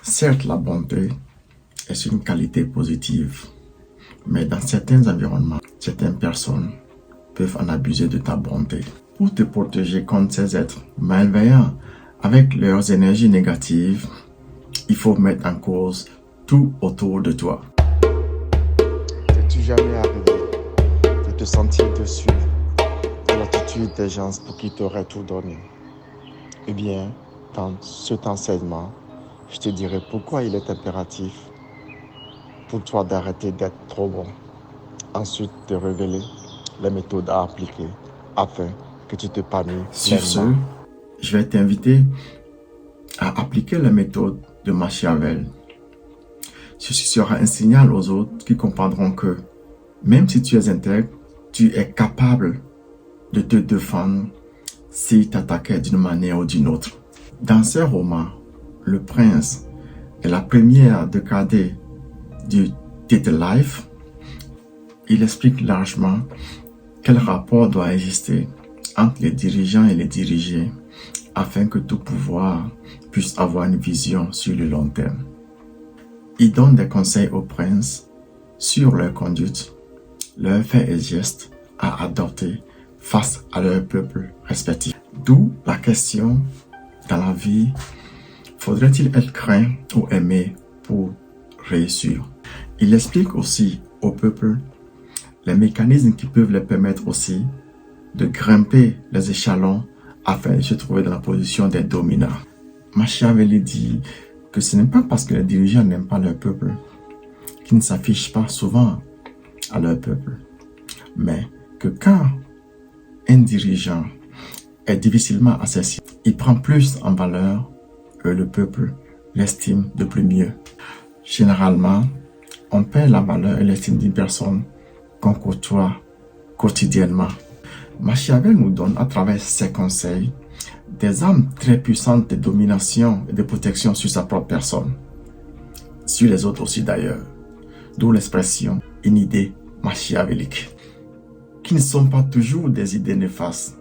Certes, la bonté est une qualité positive, mais dans certains environnements, certaines personnes peuvent en abuser de ta bonté. Pour te protéger contre ces êtres malveillants avec leurs énergies négatives, il faut mettre en cause tout autour de toi. T'es-tu jamais arrivé de te sentir déçu de l'attitude des gens pour qui t'auraient tout donné? Eh bien, dans cet enseignement, je te dirai pourquoi il est impératif pour toi d'arrêter d'être trop bon. Ensuite, te révéler les méthodes à appliquer afin que tu t'épanouisses Sur ce, pleinement. je vais t'inviter à appliquer la méthode de Machiavel. Ceci sera un signal aux autres qui comprendront que même si tu es intègre, tu es capable de te défendre s'ils t'attaquaient d'une manière ou d'une autre. Dans ce roman, Le Prince est la première décade du Title Life. Il explique largement quel rapport doit exister entre les dirigeants et les dirigés afin que tout pouvoir puisse avoir une vision sur le long terme. Il donne des conseils aux princes sur leur conduite, leurs faits et gestes à adopter face à leur peuple respectif. D'où la question, dans la vie, faudrait-il être craint ou aimé pour réussir? Il explique aussi au peuple les mécanismes qui peuvent les permettre aussi de grimper les échelons afin de se trouver dans la position des dominants. Machiavel dit que ce n'est pas parce que les dirigeants n'aiment pas leur peuple qu'ils ne s'affichent pas souvent à leur peuple, mais que quand un dirigeant est difficilement accessible, il prend plus en valeur que le peuple l'estime de plus mieux. Généralement, on perd la valeur et l'estime d'une personne qu'on côtoie quotidiennement. Machiavel nous donne à travers ses conseils des armes très puissantes de domination et de protection sur sa propre personne, sur les autres aussi d'ailleurs, d'où l'expression une idée machiavélique, qui ne sont pas toujours des idées néfastes.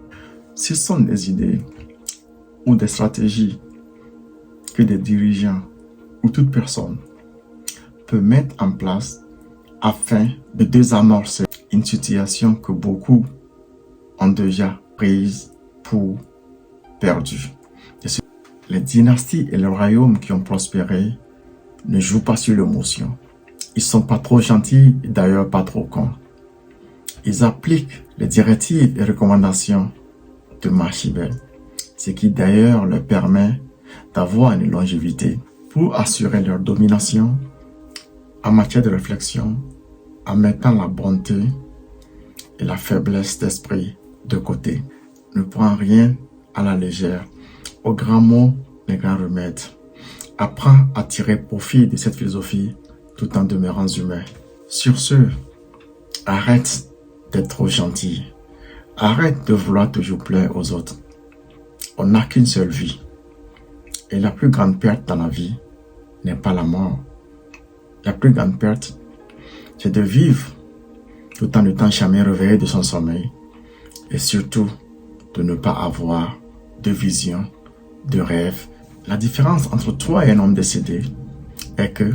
Ce sont des idées ou des stratégies que des dirigeants ou toute personne peut mettre en place afin de désamorcer une situation que beaucoup ont déjà prise pour perdue. Les dynasties et les royaumes qui ont prospéré ne jouent pas sur l'émotion. Ils sont pas trop gentils, d'ailleurs pas trop cons. Ils appliquent les directives et recommandations de Machiavel, ce qui d'ailleurs leur permet d'avoir une longévité pour assurer leur domination en matière de réflexion, en mettant la bonté et la faiblesse d'esprit de côté. Ne prends rien à la légère. Au grand mot, les grands remèdes. Apprends à tirer profit de cette philosophie tout en demeurant humain. Sur ce, arrête d'être trop gentil. Arrête de vouloir toujours plaire aux autres. On n'a qu'une seule vie. Et la plus grande perte dans la vie n'est pas la mort. La plus grande perte, c'est de vivre tout en n'étant jamais réveillé de son sommeil. Et surtout, de ne pas avoir de vision, de rêve. La différence entre toi et un homme décédé est que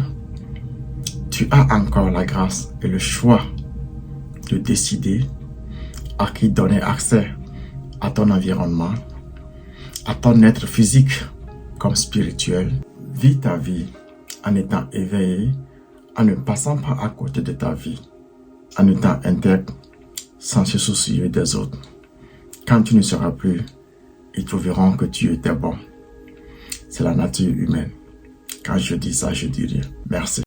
tu as encore la grâce et le choix de décider à qui donner accès à ton environnement, à ton être physique comme spirituel. Vis ta vie en étant éveillé, en ne passant pas à côté de ta vie, en étant intègre sans se soucier des autres. Quand tu ne seras plus, ils trouveront que tu étais bon. C'est la nature humaine. Quand je dis ça, je dis rien. Merci.